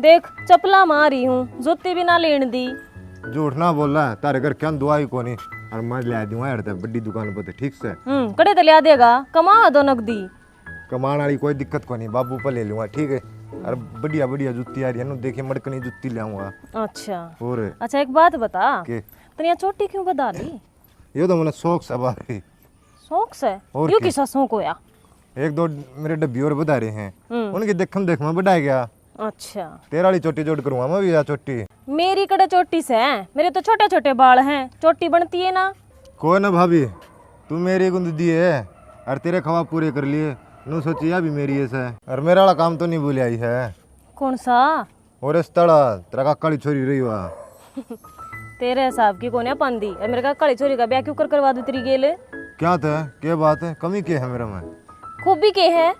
देख चपला मारी हूँ, जुत्ती भी ना लेन दी। झूठ ना बोल रहा है, तारे घर क्या दुआई को नहीं और मैं ले दूंगा यार बड़ी दुकान पर ठीक से। कड़े तो लिया देगा, कमा दो नकदी। कमान वाली कोई दिक्कत को नहीं, बाबू पर ले लूंगा ठीक है। और बढ़िया बढ़िया जुत्ती आ रही है ना, देखिए मड़कनी जुत्ती ले आऊंगा। अच्छा और अच्छा एक बात बता, के तनिया चोटी क्यों बता ली? ये तो मैंने शौक से बात शौक से? और क्यों क्या? किसा शौक होया? एक दो मेरे डब्बी और बता रहे हैं, उनकी देखम देख में बढ़ा गया। अच्छा तेरा वाली चोटी जोड़ करूंगा मैं भी, या चोटी मेरी कड़े चोटी से है, मेरे तो छोटे छोटे बाल हैं, चोटी बनती है ना। कोई ना भाभी, तू मेरी गुंद दिए है और तेरे ख्वाब पूरे कर लिए, नू सोचिया भी मेरी ऐसा है। और मेरा वाला काम तो नहीं भूल आई है। कौन सा? और इस तड़ा तेरा काका वाली छोरी रही हुआ। तेरे हिसाब की कौन है पंदी? और मेरे का काली छोरी का ब्याह क्यों कर करवा दू तेरी गेले? क्या था, क्या बात है, कमी क्या है मेरा में? खूबी के है?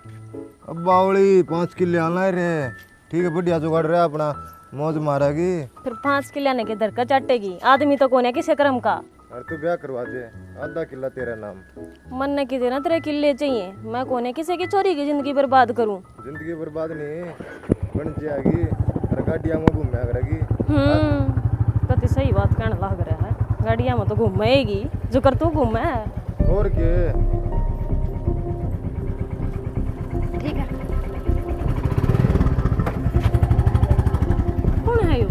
अब बावड़ी 5 किले आना रे, ठीक है बढ़िया जुगाड़ रहा अपना, मौज मारेगी। फिर 5 किले आने के धरका चाटेगी, आदमी तो कौन है किसे क्रम का? और तू ब्याह करवा दे, आधा किला तेरा नाम। मन ने की ना तेरे किले चाहिए, मैं कौन है किसी की चोरी की जिंदगी बर्बाद करूं? जिंदगी बर्बाद नहीं बन जाएगी, और गाड़िया में घूमया करेगी। कति सही बात कहने लग रहा है, गाड़िया में तो घूमेगी जो कर तू घूमे है। और के ठीक है। कौन है यो?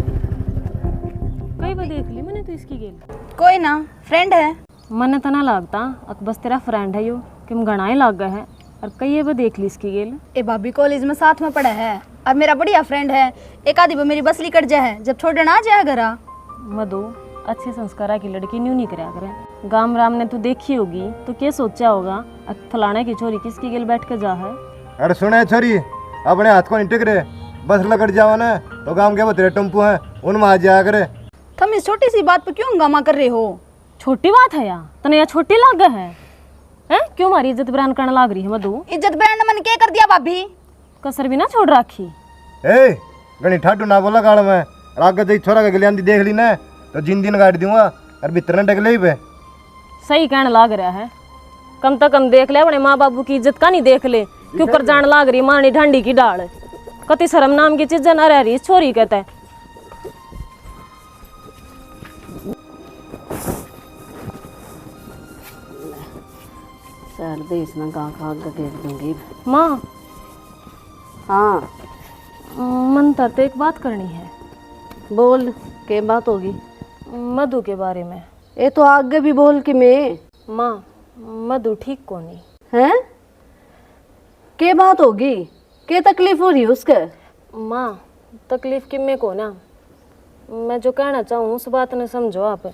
कई बार देख ली मैंने तो इसकी गेल। कोई ना, फ्रेंड है। मन तो ना लगता अक बस तेरा फ्रेंड है यो, कि घना ही लाग गए है और कई बार देख ली इसकी गेल। ए भाभी कॉलेज में साथ में पढ़ा है, अब मेरा बढ़िया फ्रेंड है। एक आधी बार मेरी बसली कट जाए, जब छोड़ना आ जाए घरा। मधु अच्छे संस्कारा की लड़की न्यू नहीं कराया करे। गाम राम ने तू देखी होगी तो क्या सोचा होगा, फलाने की छोरी किसकी गेल बैठ के जा है। अरे सुने छोरी, अपने हाथ को नहीं टिक रहे, बस लगड़ जाओ ना तो गांव के बतेरे टेम्पू हैं उनमें आ जाया करे। तुम इस छोटी सी बात पे क्यों हंगामा कर रहे हो? छोटी बात है या तने या छोटी लाग है? हैं क्यों मारी इज्जत बयान करने लाग रही है मधु? इज्जत ब्रांड मन क्या कर दिया भाभी? कसर भी ना छोड़ रखी। ए गणी ठाटू ना बोला गाड़ में, आगे से छोरा के गलियां देख ली ना तो जिंदगी न गाड़ दूंगा और भीतर न डगले ही पे। सही कहने लाग रहा है, कम तो कम देख ले अपने माँ बाबू की इज्जत का नहीं देख ले, क्यों कर जान लाग रही मानी ढंडी की डाल। कति शर्म नाम की चीज न रह रही छोरी कहते है। माँ हाँ मन तो एक बात करनी है। बोल, के बात होगी? मधु के बारे में। ये तो आगे भी बोल कि मैं। माँ मधु ठीक को नहीं हैं? के बात होगी? के तकलीफ हो रही उसके? माँ तकलीफ कि में को ना, मैं जो कहना चाहूँ उस बात ने समझो आप।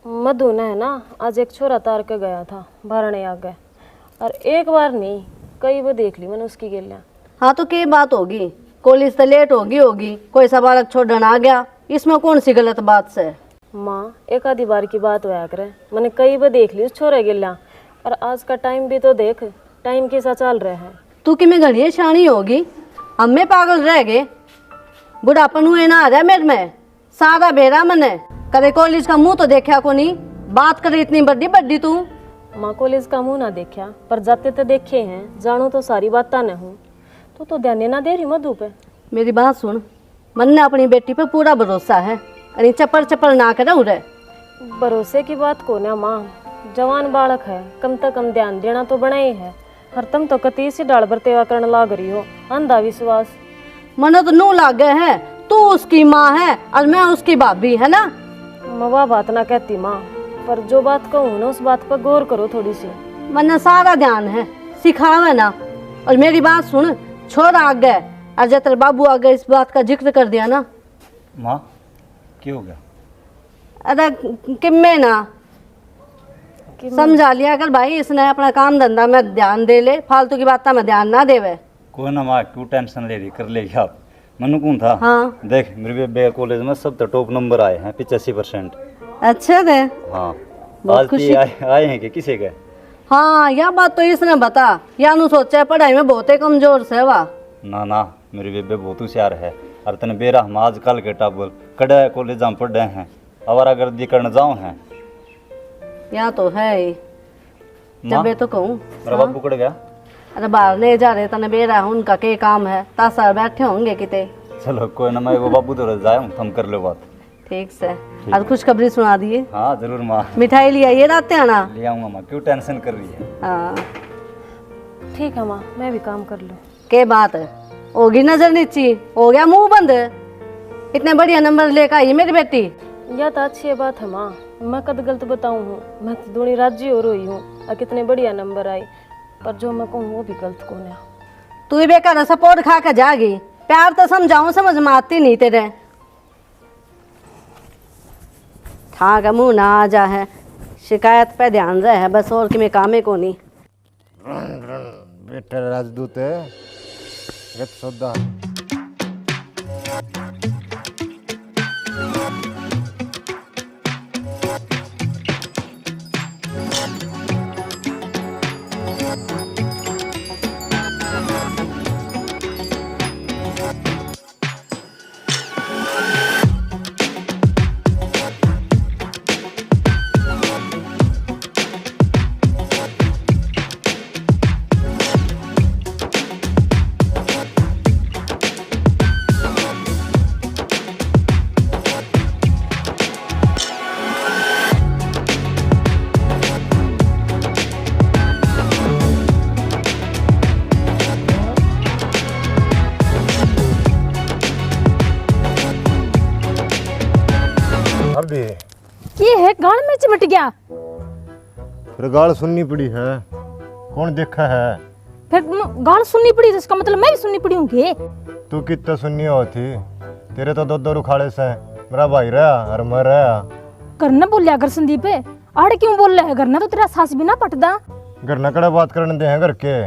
मधु ने है ना आज एक छोरा तार के गया था भरने आ गए, और एक बार नहीं कई बार देख ली मैंने उसकी गेलियाँ। हाँ तो के बात होगी? कॉलेज तो लेट होगी, कोई सा बालक छोड़ने आ गया, इसमें कौन सी गलत बात से? माँ एक आधी बार की बात होया करे, मैंने कई बार देख ली उस छोरे गेलियाँ, और आज का टाइम भी तो देख, टाइम कैसा चल रहा है। तू कि मैं घड़ी शानी होगी, हमें पागल रह गए, बुढ़ापन हुए ना आ रहा मेरे में, सादा बेरा मने कदे कॉलेज का मुंह तो देखा को नहीं, बात करे इतनी बड़ी बड़ी तू। माँ कॉलेज का मुंह ना देखा पर जाते तो देखे हैं, जानू तो सारी बात न हूँ, तो ध्यान ना दे रही मधु पे। मेरी बात सुन, मन ने अपनी बेटी पे पूरा भरोसा है, अरे चप्पल चप्पल ना करे उरे। भरोसे की बात को ना माँ, जवान बालक है, कम से कम ध्यान देना तो बना ही है, हर तुम तो कती सी डाल बरतेवा करने लाग रही हो, अंधा विश्वास। मन तो नू लाग गए है, तू उसकी माँ है और मैं उसकी भाभी है ना। मैं वह बात ना कहती माँ, पर जो बात कहूँ ना उस बात पर गौर करो थोड़ी सी। मन सारा ध्यान है, सिखावे ना। और मेरी बात सुन, छोड़ आ गए और जब तेरे बाबू आ गए इस बात का जिक्र कर दिया ना। माँ क्या हो गया? अरे किम्मे ना समझा लिया कर भाई, इसने अपना काम धंधा में ध्यान दे ले, फालतू की बात में ध्यान ना देवे। कोई ना माँ, क्यों टेंशन ले रही, कर लेगी आप। मनु कौन था? हाँ देख मेरे बेबे कॉलेज में सब तो टॉप नंबर आए हैं, 85%। अच्छे थे। हाँ बहुत आज खुशी। आए हैं कि किसी के? हाँ यह बात तो इसने बता, या नु सोचा पढ़ाई में बहुत ही कमजोर से वा। ना ना मेरे बेबे बहुत होशियार है, और तने बेरा हम आजकल के टाबल कड़े कॉलेज में पढ़ रहे हैं, आवारागर्दी करने जाओ हैं। या तो है ही, जब मैं तो कहूँ। मेरा बाबू कड़ गया? अरे बाहर ले जा रहे तने बेरा, उनका के काम है, तासा बैठे होंगे किते। चलो कोई ना, मैं वो बाबू तो रह जाए हम कर लो बात। ठीक से। आज खुशखबरी सुना दिए। हाँ जरूर माँ, मिठाई ले आइए रात आना। ले आऊँगा माँ, क्यों टेंशन कर रही है। हाँ ठीक है माँ, मैं भी काम कर लूँ। के बात है, होगी नजर नीची, हो गया मुंह बंद। इतने बढ़िया नंबर लेकर आई मेरी बेटी। यह तो अच्छी बात है माँ, मैं कद गलत बताऊँ हूँ, मैं तो दूनी राजी हो रही हूँ और कितने बढ़िया नंबर आई, पर जो मैं कहूँ वो भी गलत कौन है। तू ही बेकार सपोर्ट खा कर जागी, प्यार तो समझाऊं समझ में आती नहीं तेरे। खा का मुंह ना आ जा है, शिकायत पे ध्यान रहे है बस, और कि मैं कामे को नहीं। बेटा राजदूत है, गत सौदा। अभी ये है गाल में चिमट गया। फिर गाल सुननी पड़ी है, कौन देखा है? फिर गाल सुननी पड़ी, इसका मतलब मैं भी सुननी पड़ी होंगी। तू कितना सुननी होती, तेरे तो दो रुखाड़े से मेरा भाई रहा और मैं रहा। करना बोलिया अगर संदीप आड़े क्यों बोल रहा है, करना तो तेरा सास भी ना पटदा। घर न कड़ा बात करने दे हैं घर के,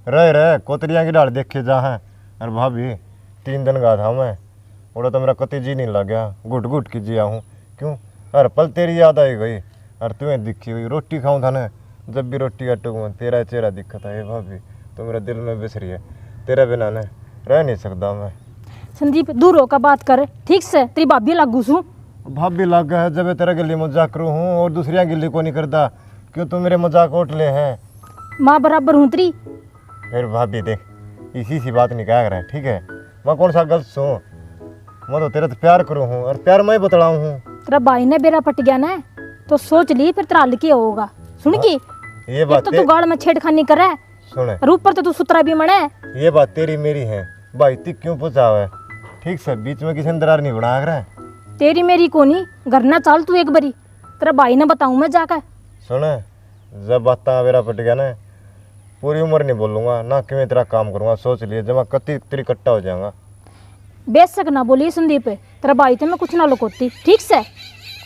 रह कोतरियाँ की डाल देखे जा है। अरे भाभी 3 दिन का था मैं, उड़ा तो मेरा कति जी नहीं लग गया, घुट घुट की जिया हूँ। क्यों? हर पल तेरी याद आई गई, और तुम्हें दिखी हुई रोटी खाऊं था ना, जब भी रोटी का टूक तेरा चेहरा दिखा था। ये भाभी तो मेरा दिल में बिस रही है, तेरे बिना न रह नहीं सकता मैं। संदीप दूर होकर बात कर, ठीक से तेरी भाभी लागू सू। भाभी लग है जब तेरा गिल्ली मजाक करूँ हूँ और दूसरिया गिल्ली को नहीं करता, क्यों तुम मेरे मजाक उठ ले हैं? माँ बराबर हूँ तेरी। फिर भाभी देख, इसी सी बात नहीं कह रहा है, ठीक है? मैं कौन सा गलत सू? मैं तो तेरा तो प्यार करूँ हूँ, और प्यार मैं बतलाऊँ हूँ। तेरा भाई ने बेरा पट गया ना, तो सोच ली फिर तेरा हल क्या होगा। सुन की ये बात तो तू गाल में छेड़खानी कर रहा है, सुन, और ऊपर तो तू सुतरा भी मना है। ये बात तेरी मेरी है, भाई तू क्यों पूछा है? ठीक से बीच में किसी ने दरार नहीं बना रहा है। तेरी मेरी कोनी घर ना चाल तू एक बारी, तेरा भाई ने बताऊं मैं जाकर। सुन, जब बात मेरा पट गया ना, पूरी उम्र नहीं बोलूँगा ना कि मैं तेरा काम करूँगा। सोच लिए जब मैं कत्ती तेरी कट्टा हो जाऊँगा। बेशक ना बोली संदीप, तेरा भाई तो मैं कुछ ना लुकोती, ठीक से।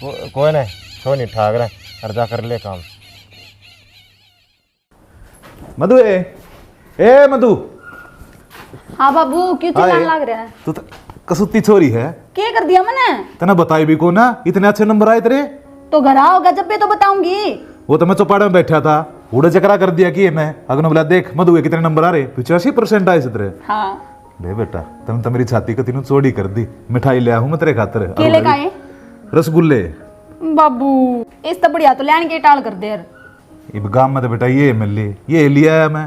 कोई नहीं, छो नहीं ठाक रहा, और जा कर ले काम। मधु ए मधु। हाँ बाबू, क्यों चिल्लाने लग रहा है? तू तो कसुत्ती छोरी है, क्या कर दिया मैंने? तना बताई भी को ना, इतने अच्छे नंबर आए तेरे। तो घर आओगा जब भी तो बताऊंगी। वो तो मैं चौपाड़ा में बैठा था, उड़े चकरा कर दिया कि मैं अगर बोला देख मधु के कितने नंबर आ रहे, 85% आए से तेरे। हाँ बे बेटा तुम तो मेरी छाती को तीनों चोड़ी कर दी। मिठाई ले हूँ मैं तेरे खातर। केले का है? रसगुल्ले। बाबू इस तो बढ़िया तो लैंड के टाल कर दे। इब गाँव में तो बेटा ये मिल ली, ये लिया है मैं।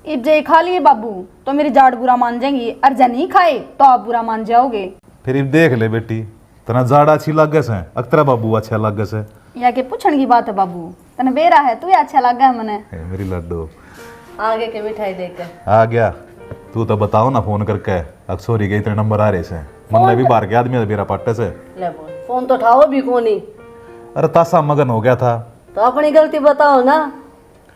इब जे खा लिए बाबू तो मेरी जाड़ बुरा मान जाएंगी, और जे नहीं खाए तो आप बुरा मान जाओगे। फिर इब देख ले बेटी, तना जाड़ा अच्छी लग से, अक्तरा बाबू अच्छा लग से। या के पूछने की बात है बाबू, तने बेरा है तू अच्छा लगा है मने। मेरी लड्डू आगे के मिठाई देकर आ गया। तू तो बताओ ना फोन करके, अक्सोरी के इतने नंबर आ रहे से, मन ने भी बाहर के आदमी मेरा पट्टे से। ले बोल, फोन तो उठाओ भी को नहीं। अरे तासा मगन हो गया था। तो अपनी गलती बताओ ना,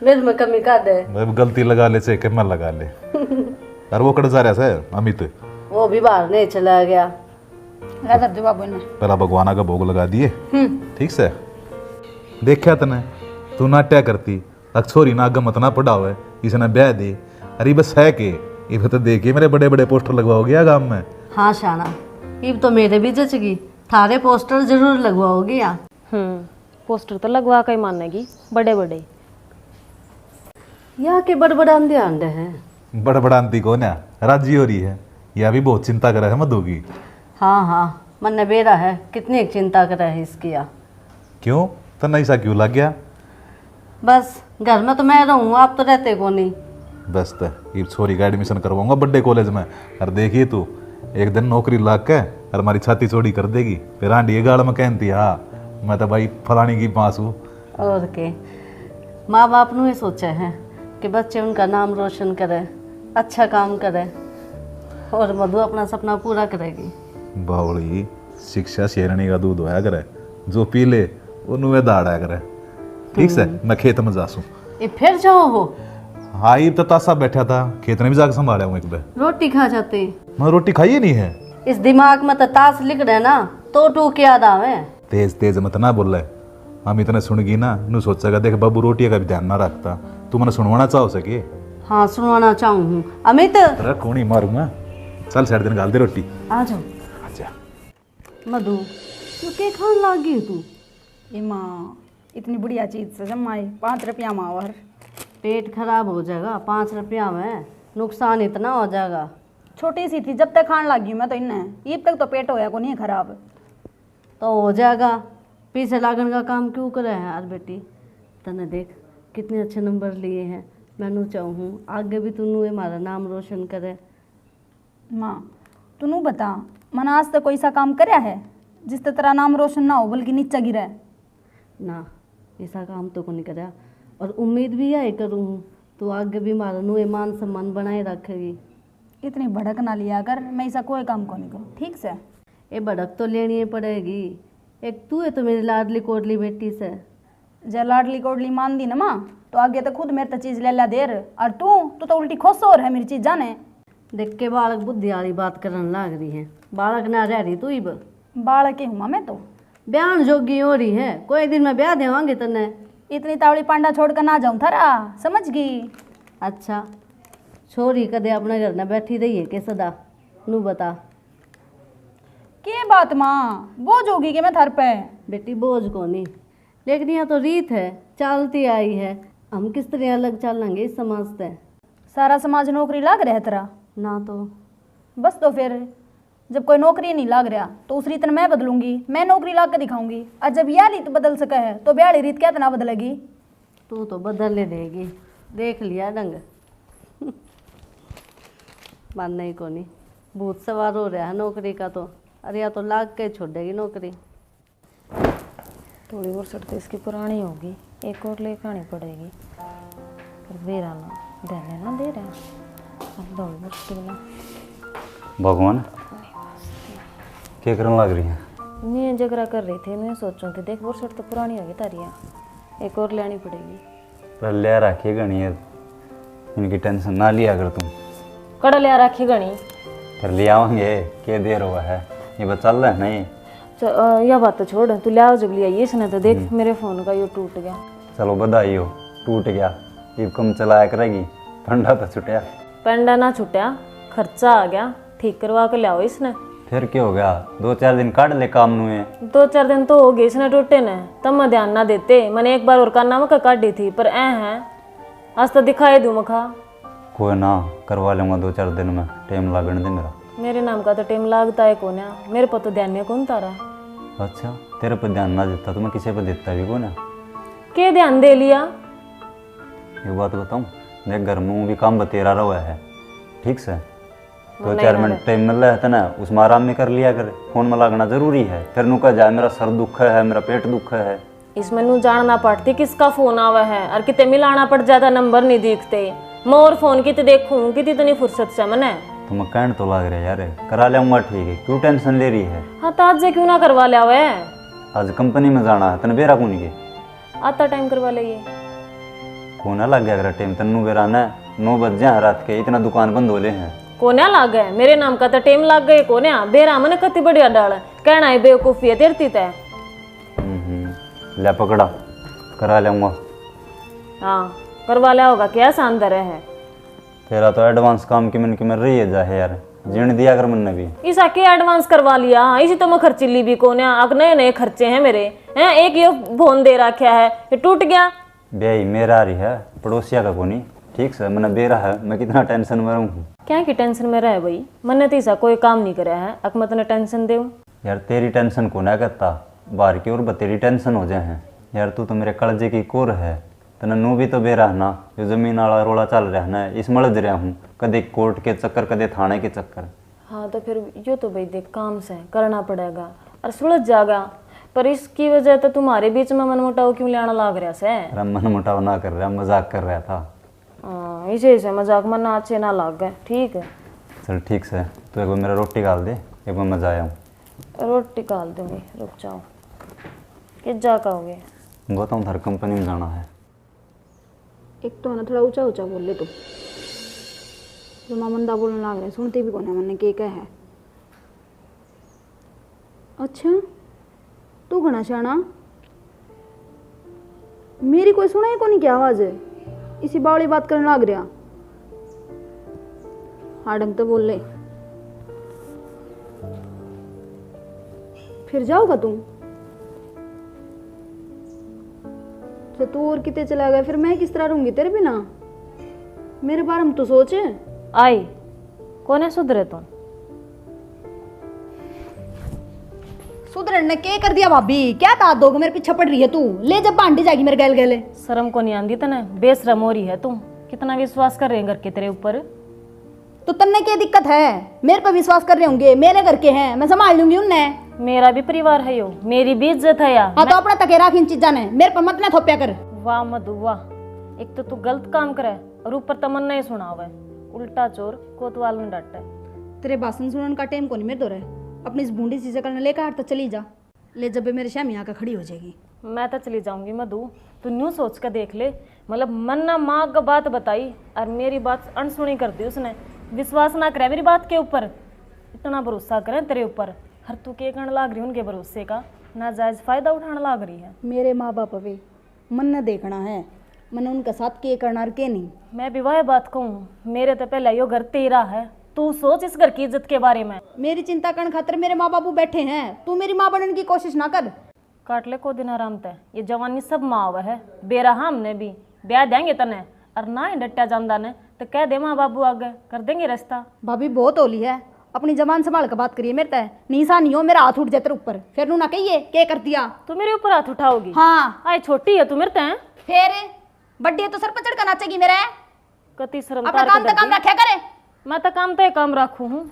मेरे में कमी कर दे। मैं गलती लगा ले से कि मैं लगा ले। अरे वो कट जा रहा से अमित, वो भी बाहर नहीं चला गया। राधा जो बाबू ने पहला भगवाना का भोग लगा दिए, ठीक से। देखा तने तू नाट्या करती, अक्सोरी ना गमत ना पढ़ावे, इसने ब्याह दे। अरे बस है के ये तो देखिए मेरे बड़े बड़े पोस्टर लगवाओगे या गाँव में। हाँ शाना, इब तो मेरे भी जचगी, थारे पोस्टर जरूर लगवाओगी यहाँ। पोस्टर तो लगवा कर ही मानेगी, बड़े बड़े। यहाँ के बड़बड़ा अंधे अंडे हैं। बड़बड़ांती को ना राजी हो रही है, यह भी बहुत चिंता कर रहा है मधु की। हाँ हाँ, मन ने बेरा है, कितनी चिंता कर रहे है इसकी। क्यों तो ऐसा क्यों लग गया? बस घर में तो मैं रहूँ, आप तो रहते को नहीं। बस तो ये छोरी का एडमिशन करवाऊंगा बड़े कॉलेज में। और देखिए तू एक दिन नौकरी लाग के और हमारी छाती चौड़ी कर देगी, फिर आंटी ये गाल में कहती हाँ मैं तो भाई फलानी की पास हूँ। और के माँ बाप ने सोचा है कि बच्चे उनका नाम रोशन करे, अच्छा काम करे, और मधु अपना सपना पूरा करेगी। बावली शिक्षा शेरणी का दूध होया करे, जो पी ले वो नुए दाड़ा करे। ठीक से मैं खेत में जासूं। ये फिर जाओ हो? हाँ ये तो तासा बैठा था, खेत में भी जाकर संभाला हूँ एक बार। रोटी खा जाती? मैं रोटी खाई ही नहीं है। इस दिमाग में तो ताश लिख रहे ना, तो टू के याद आवे। तेज तेज मत ना बोल रहे, हम इतने सुन गई ना नू सोचेगा देख बाबू रोटी का भी ध्यान ना रखता। तू मैंने सुनवाना चाहो सके? हाँ सुनवाना चाहूँ हूँ। अमित तेरा कौन मारूंगा, चल साढ़े दिन गाल दे रोटी। आ जाओ। अच्छा मधु तू के खान लागी तू? ये माँ इतनी बढ़िया चीज़ से जमाई 5 रुपया मावर। पेट खराब हो जाएगा 5 रुपया में, नुकसान इतना हो जाएगा। छोटी सी थी जब तक खान लगी मैं तो इन्हें ईब तक तो पेट होया को नहीं खराब। तो हो जाएगा, पीछे लागन का काम क्यों करे है यार बेटी। तने देख कितने अच्छे नंबर लिए हैं, मैनू चाहूँ आगे भी तू हमारा नाम रोशन करे। माँ तू बता मैंने आज तक कोई सा काम करया है जिससे तेरा नाम रोशन ना हो बल्कि नीचा गिरा है? ना ऐसा काम तो को नहीं कराया, और उम्मीद भी यही करूँ तो आगे भी हमारा नुए मान सम्मान बनाए रखेगी। इतनी भड़क ना लिया कर, मैं ऐसा कोई काम को नहीं करूँ ठीक से। ये भड़क तो लेनी ही पड़ेगी, एक तू है तो मेरी लाडली कोडली बेटी से। जब लाडली कोडली मान दी ना माँ तो आगे तो खुद मेरे तो चीज़ ले ला देर, और तू तो उल्टी खुश और है मेरी चीज़ जाने। देख के बालक बुद्धि वाली बात करने लग रही है, बालक ना रह रही तू इब। बाल के हूँ मैं तो ब्याह जोगी हो रही है, कोई दिन मैं ब्याह देवांगे तने। इतनी तावड़ी पांडा छोड़ कर ना जाऊँ थारा, समझ गई? अच्छा छोरी कदे अपने घर में बैठी रही है के सदा? नू बता के बात माँ बोझ होगी कि मैं थर पे? बेटी बोझ को नहीं, लेकिन यह तो रीत है, चलती आई है। हम किस तरह अलग चलेंगे इस समाज से? सारा समाज नौकरी लाग रहा है तेरा ना तो बस, तो फिर जब कोई नौकरी नहीं लाग रहा तो उस रीत मैं बदलूंगी, मैं नौकरी ला कर दिखाऊंगी। और जब यह रीत बदल सके है तो ब्याड़ी रीत क्या इतना बदलेगी? तू तो बदल ले देगी, देख लिया डंग। मानना ही को नहीं, भूत सवार हो रहा है नौकरी का तो, अरे या तो लाग के छोड़ेगी नौकरी। थोड़ी और शर्त इसकी पुरानी होगी, एक और लेकर आनी पड़ेगी। पर बेरा ना ध्यान ना दे रहा, अब दौड़ मुश्किल ना। भगवान क्या करने लग रही है? मैं जगरा कर रही थी, मैं सोचूं कि देख वो शर्त तो पुरानी होगी तारिया, एक और लेनी पड़ेगी। पर ले रखी गणी है, इनकी टेंशन ना लिया कर तुम। कड़ा ले रखी गणी, फिर ले आवांगे, क्या देर हुआ है, ये बस चल रहा है नहीं। यह बात तो छोड़, तू ले आओ जब ले आई इसने तो देख मेरे फोन का ये टूट गया। चलो बधाई हो, टूट गया, ये कम चलाया करेगी, फंडा तो छुटिया। पेंडा ना छुटिया, खर्चा आ गया, ठीक करवा के ले आओ इसने। फिर क्या हो गया, 2-4 दिन काट ले काम नुए। 2-4 दिन तो हो गए इसने टूटे ने, तब मैं ध्यान ना देते। मैंने एक बार और काना में काटी थी, पर है आज तो दिखाई दूँ मखा। कोई ना, करवा लूँगा 2-4 दिन में, टाइम लागने दे मेरा। मेरे नाम का तो टाइम लागता है कौन है, मेरे पर तो ध्यान नहीं कौन तारा। अच्छा तेरे पर ध्यान ना देता तो मैं किसी पर देता भी कौन है? के ध्यान दे लिया? एक बात बताऊँ, देख घर में भी काम बतेरा रहा है, ठीक से 2-4 मिनट टाइम मिल रहा है ना, उसमें आराम में कर लिया कर, फोन में लागना जरूरी है। फिर नु कह जाए मेरा सर दुख है, मेरा पेट दुख है, इसमें नू जानना पड़ती किसका फोन आवा है, और कितने मिलाना पड़ जाता, नंबर नहीं दिखते। मैं और फोन कितने देखूं, कितनी इतनी फुर्सत से मने। तुम कहने तो लाग रहा यार, करा लूँगा ठीक है, क्यों टेंशन ले रही है? हाँ तो आज से क्यों ना करवा लिया हुआ है? आज कंपनी में जाना है, तने बेरा कौन के आता टाइम करवा ले। ये कोना लग गया अगर टाइम, तनु बेरा ना 9 बज जाए रात के, इतना दुकान बंद हो ले हैं। कोन्या लाग गए, मेरे नाम का तो टाइम लाग गए। कोन्या बेरा मैंने कति बढ़िया डाल कहना है बेवकूफी है तेरती तय। ले पकड़ा, करा लूँगा। हाँ करवा लिया होगा, क्या शानदार है। तेरा तो एडवांस काम की मन की रही है जाए यार, जीण दिया कर मन ने भी। इस आके एडवांस करवा लिया, इसी तो मैं खर्चीली भी कोन्या। अब नए नए खर्चे हैं मेरे हैं, एक ये फोन दे रखा है, ये टूट गया। बेई मेरा रही है, पड़ोसिया का कोनी, ठीक से मैंने बेरा है, मैं कितना टेंशन में रहूँ। क्या की टेंशन में रहे भाई, मैंने तो ऐसा कोई काम नहीं कराया है, अब मैं तुम्हें टेंशन दूं? यार तेरी टेंशन को ना करता, बाहर की और बतेरी टेंशन हो जाए हैं यार। तू तो मेरे कलजे की कोर है, तना नू भी तो बेरा ना, जो जमीन वाला रोला चल रहा है ना, इस मलज रहा हूँ, कदे कोर्ट के चक्कर, कदे थाने के चक्कर। हाँ तो फिर यो तो भाई देख काम से करना पड़ेगा और सुलझ जाएगा, पर इसकी वजह तो तुम्हारे बीच में मनमुटाव क्यों लाना लाग रहा से? अरे मन मुटाव ना कर रहा, मजाक कर रहा था। हाँ इसे से मजाक मरना अच्छे ना लाग गए। ठीक है चल ठीक से, तो एक बार मेरा रोटी डाल दे, एक बार मजा आया हूँ। रोटी डाल दूंगी, रुक जाओ। किस जा कहोगे? गौतम हर कंपनी में जाना है। एक तो ना थोड़ा ऊंचा ऊंचा बोल ले तू, जो मामंदा बोलने लग रहे सुनते भी कौन है मैंने के है। अच्छा तू घना शाना, मेरी कोई सुना ही कोनी क्या आवाज है? इसी बावली बात करने लग रहा। हाँ ढंग तो बोल ले, फिर जाओगा तू? तो तू और कितने चला गया, फिर मैं किस तरह रहूंगी तेरे बिना? मेरे बारे में तो सोच। आई कौन है सुधरे तुम? सुधरण ने क्या कर दिया भाभी? क्या दाद दोगे? मेरे पीछे पड़ रही है तू, ले जब बांटी जाएगी मेरे गैल गैले। शर्म को नहीं आंदी तने? बेशरम हो रही है तुम। कितना विश्वास कर रहे हैं घर के तेरे ऊपर। तो तन्ने क्या दिक्कत है? मेरे पर विश्वास कर रहे होंगे, मेरे घर के हैं, मैं संभाल लूंगी उन्ने। मेरा भी परिवार है यो, मेरी भी इज्जत है यार। हाँ तो अपना तके राख इन चीजा ने, मेरे पर मत ना थोप्या कर। वाह मधु वाह, एक तो तू गलत काम करे और ऊपर तमन्ना ही सुनावे। उल्टा चोर कोतवाल में डांटे। तेरे भाषण सुनने का टाइम को नहीं मेरे दो रहे। अपनी इस बूंदी सी शक्ल ने लेकर तो चली जा, ले जब मेरे शाम यहाँ का खड़ी हो जाएगी। मैं तो चली जाऊंगी मधु, तू न्यू सोच कर देख ले। मतलब मन ना माँ का बात बताई और मेरी बात अनसुनी कर दी उसने। विश्वास ना करे मेरी बात के ऊपर, इतना भरोसा करें तेरे ऊपर। हर तू के करने लाग रही उनके भरोसे का, नाजायज फायदा उठाने लाग रही है। मेरे माँ बाप वे मन न देखना है, मन उनके साथ के करना के नहीं। मैं भी वह बात कहूँ, मेरे तो पहले यो घर तेरा है, तू सोच इस घर की इज्जत के बारे में। मेरी चिंता करने खातिर मेरे माँ बापू बैठे हैं, तू मेरी माँ बनने की कोशिश ना कर। काट ले को दिन आराम तय, ये जवानी सब माँ हुआ है। बेरा हमने भी ब्याह देंगे तने, और ना ही डट्टा जांदा ने तो कह दे माँ बाबू आगे कर देंगे रास्ता। भाभी बहुत होली है, अपनी जबान संभाल कर बात करिए। मेरे तय नीसा नहीं हो, मेरा हाथ उठ जाए तेरे ऊपर, फिर नू ना कहिए क्या कर दिया। तू मेरे ऊपर हाथ उठाओगी? हाँ आए छोटी है तू मेरे तय, फिर बड्डी है तो सर पर चढ़ कर नाचेगी मेरे। कति शर्म अपना काम तो काम रखा करे। मैं तो काम तो काम रखू हूँ।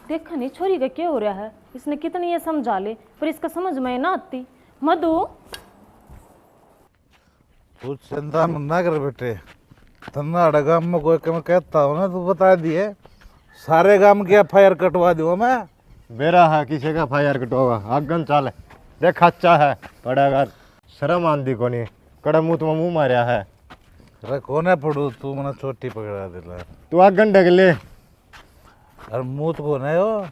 देखा नहीं छोरी का क्या हो रहा है, इसने कितनी ये समझा ले पर इसका समझ में ना आती। मधु तू चिंता ना कर बेटे, तन्ना गांव में कोई मैं कहता हूँ ना तू बता दिए, सारे गांव की FIR कटवा दूँ मैं। बेरा है किसी का फायर कटोगा आगन चाल देख अच्छा है पड़ेगा। शर्म आंदी को नहीं, कड़ा मुंह तुम मुंह मारिया है। अरे कोने पड़ू तू मैंने चोटी पकड़ा दिला। तू आगन ढक ले। अरे मुँह तो कौन है वो?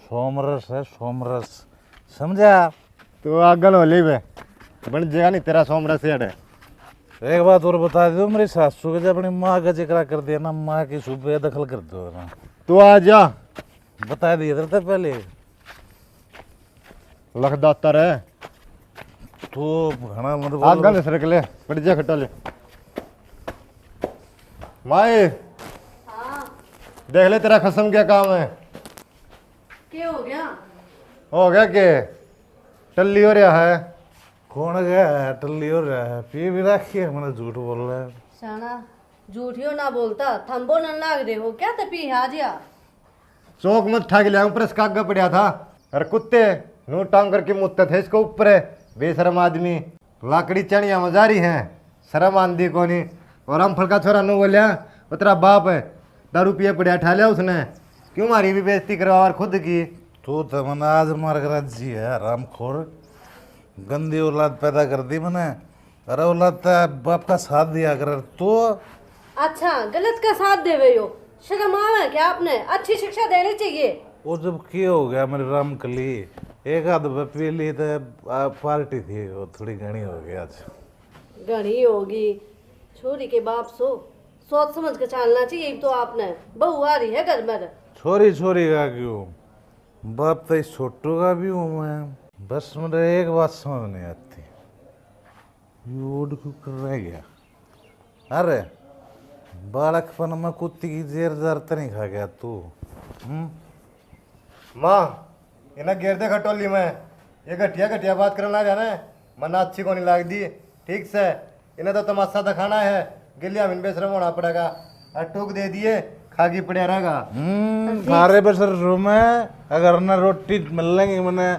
सोमरस है सोमरस, समझा? तू आगन हो ली बे, बन जाएगा नहीं तेरा सोमरा सेठ है। एक बात और बता दो, मेरी सासू के जब अपनी माँ का जिक्र कर दिया ना, माँ की सुबह दखल कर दो ना। तू आ जा, बता दिया था पहले। लखदातर है तू घना मत बोल। आगन सरक ले, पड़ जा खट्टा ले। माए देख ले तेरा खसम क्या काम है। क्या हो गया? हो गया के टल्ली हो रहा है। कौन गया है? टल्ली हो रहा है, पी भी रखी है, मैंने झूठ बोल रहा है। शाना झूठियो ना बोलता, थम बोलने लाग रहे हो क्या? तपी आज या चौक मत ठा के लिया, ऊपर से कागा पड़ा था। अरे कुत्ते नू टांग करके मुत्ते थे इसको ऊपर है। बेशरम आदमी, लाकड़ी चढ़िया मजारी हैं, शर्म आंदी को नहीं। और हम फल का छोरा नू बोलिया वो तेरा बाप है, दारू पिए पड़ा ठा लिया उसने। क्यों मारी भी बेइज्जती करवा और खुद की। तू तो मैंने आज मार कर जी है रामखोर, गंदी औलाद पैदा कर दी मैंने। अरे औलाद बाप का साथ दिया कर तो। अच्छा गलत का साथ देवे हो, शर्म आवे क्या? आपने अच्छी शिक्षा देनी चाहिए। वो जब क्या हो गया मेरी रामकली, एक आध पी ली तो पार्टी थी, वो थोड़ी घनी हो गई आज। घनी होगी, छोरी के बाप सोच समझ के चलना चाहिए। तो आपने बहू आ रही है घर में। छोरी छोरी का क्यों, बाप तो इस छोटू का भी हूँ मैं। बस मुझे एक बात समझ नहीं आती, यूड क्यों कर रह गया? अरे बालकपन में कुत्ती की जेर जार तो नहीं खा गया तू? माँ इन्हें घेर दे खटोली में, ये घटिया घटिया बात करना जाना है, मना अच्छी को नहीं लाग दी। ठीक से इन्हें तो तमाशा दिखाना है, गिलिया मिन बेशरम होना पड़ेगा। और टूक दे दिए खागी पड़िया रहेगा। थारे बसर रूम है अगर न रोटी मिलेंगी मैंने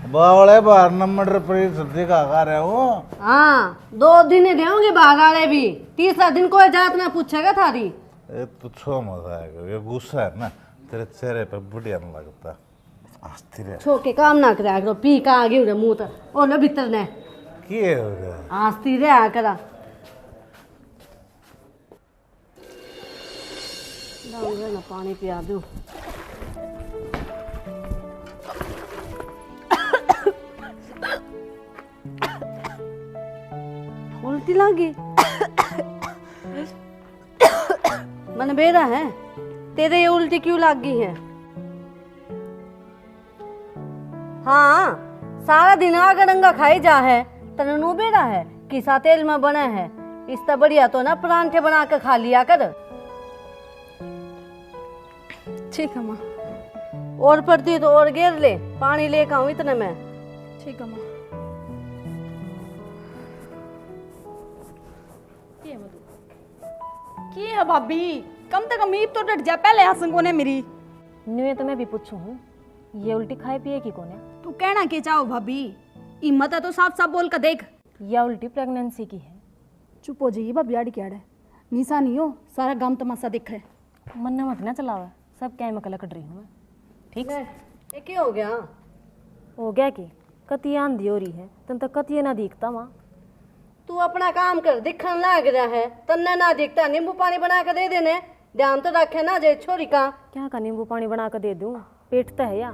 बावड़े बाहर न मटर पनीर सब्जी खा रहे हो। हाँ 2 दिन ही देंगे बाहर वाले भी, तीसरा दिन कोई जात ना पूछेगा थारी। ये पूछो मत आएगा, ये गुस्सा है ना तेरे चेहरे पर बढ़िया नहीं लगता। आस्ती रे छो के काम ना करे करो, पी का आगे उड़े मुंह तक और न भीतर ने किए हो गया। आस्ती रे आ करा ना पानी पिया दो। उल्टी लगी मन बेरा है तेरे, ये उल्टी क्यों लग गई है? हाँ सारा दिन आग रंगा खाई जा है, तनु बेरा है किसा तेल में बना है, इससे बढ़िया तो ना परांठे बना के खा लिया कर। ठीक है माँ। और पड़ती तो और घेर ले, पानी लेकर आऊं इतने में। ठीक है माँ। की है भाभी, कम से कम ईद तो डट जा, पहले आसंगो ने मेरी। न्यू तो मैं भी पूछूं हूँ, ये उल्टी खाए पिए की कौन है? तू कहना के चाहो भाभी, हिम्मत है तो साफ साफ बोल कर देख। या उल्टी प्रेगनेंसी की है? चुप हो जाइए भाभी, आड़ी क्या है निशा नहीं हो, सारा गांव तमाशा देख है। मन ने मत ना चलावा, सब क्या मैं कलकट रही हूँ मैं। ठीक है ये क्या हो गया? हो गया कि कती आंधी हो रही है, तुम तो कती ना दिखता वहाँ। तू अपना काम कर, दिखन लग रहा है तन्ने ना दिखता, नींबू पानी बना के दे देने, ध्यान तो रखे ना जे छोरी का। क्या का नींबू पानी बना कर दे दूँ, पेटता है या?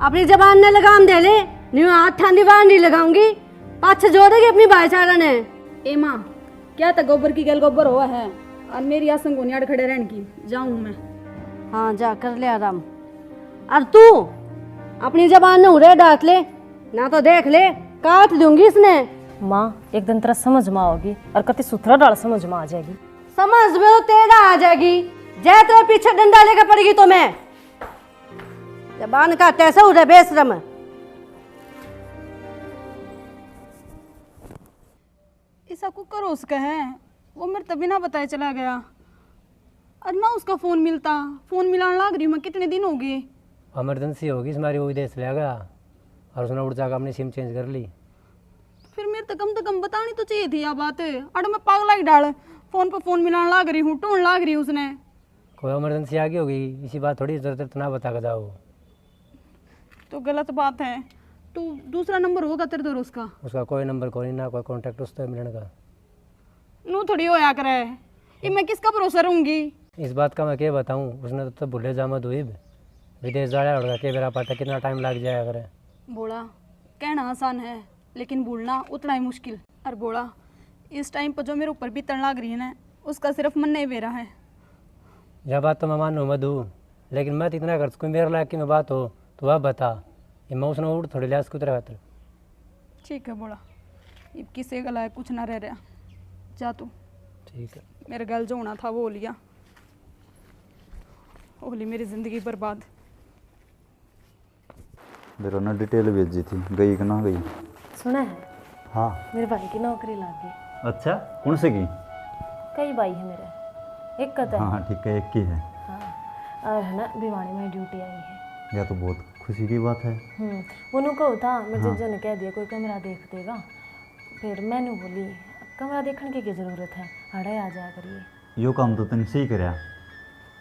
अपनी जबान ने लगाम दे ले, न्यू हाथ ठांडी बार नहीं लगाऊंगी, पाछ जोड़ेगी अपनी भाईचारा ने। ए माँ क्या था गोबर की गल गोबर हुआ है, और मेरी आसंगो ने आड़ खड़े रहने की, जाऊँ मैं। हाँ जा कर ले आराम। और तू अपनी जबान ने उड़े डांट ले, ना तो देख ले काट दूंगी इसने। माँ एक दिन तेरा समझ में आओगी और कति सुथरा डाल समझ में आ जाएगी। समझ में तो तेरा आ जाएगी, जय तेरे पीछे डंडा लेकर पड़ेगी तो मैं। जबान काटे से उड़े बेशरम। ऐसा कुकर उसका है, वो मेरे तभी ना बताया चला गया, और ना उसका फोन मिलता, फोन मिलाने लग रही हूँ मैं, कितने दिन हो गए। इमरजेंसी होगी हमारी, वो विदेश ले गया और उसने उड़ जाकर अपनी सिम चेंज कर ली। फिर मेरे तो कम बतानी तो चाहिए थी यह बात। अरे मैं पागल ही डाल, फोन पर फोन मिलाने लग रही हूँ, ढूंढ लग रही हूँ उसने। कोई इमरजेंसी आ गई होगी, इसी बात थोड़ी जरूरत ना बता कर जाओ। तो गलत बात है। तू दूसरा नंबर होगा तेरे दोस्त उसका? उसका कोई नंबर कोई ना, कोई कांटेक्ट उससे मिलने का नू थोड़ी होया करे, ये मैं किसका भरोसा रहूंगी? इस बात का मैं क्या बताऊँ, उसने तो भूले जामद हुई विदेश जाया होगा, के बेरा पाता कितना टाइम लग जाया करे। बोला कहना आसान है लेकिन भूलना उतना ही मुश्किल। और बोला इस टाइम पर जो मेरे ऊपर बीतने लग रही है ना, उसका सिर्फ मन नहीं बेरा है। यह बात तो मैं मानू मधु, लेकिन मैं तो इतना कर सकूँ मेरे लायक की मैं बात हो तो वह बता, ये मैं उसने उड़ थोड़ी लिया उसको तरह। ठीक है बोला, अब किसी गला है कुछ ना रह रहा, जा तू। ठीक है, मेरे गल जो होना था वो हो लिया, होली मेरी जिंदगी बर्बाद। मेरा ना डिटेल भेजी थी, गई कि ना गई? सुना है हाँ। मेरे भाई की नौकरी लग गई। अच्छा कौन से की? कई भाई है मेरे, एक कता है। हाँ ठीक है, एक की है। हाँ और है ना भिवानी में ड्यूटी आई है। यह तो बहुत खुशी की बात है। वो नु कहो था मेरे जीजा ने कह दिया कोई कमरा देख देगा, फिर मैंने बोली कमरा देखने की क्या जरूरत है, हड़े आ जाया करिए। यो काम तो तने सही कराया,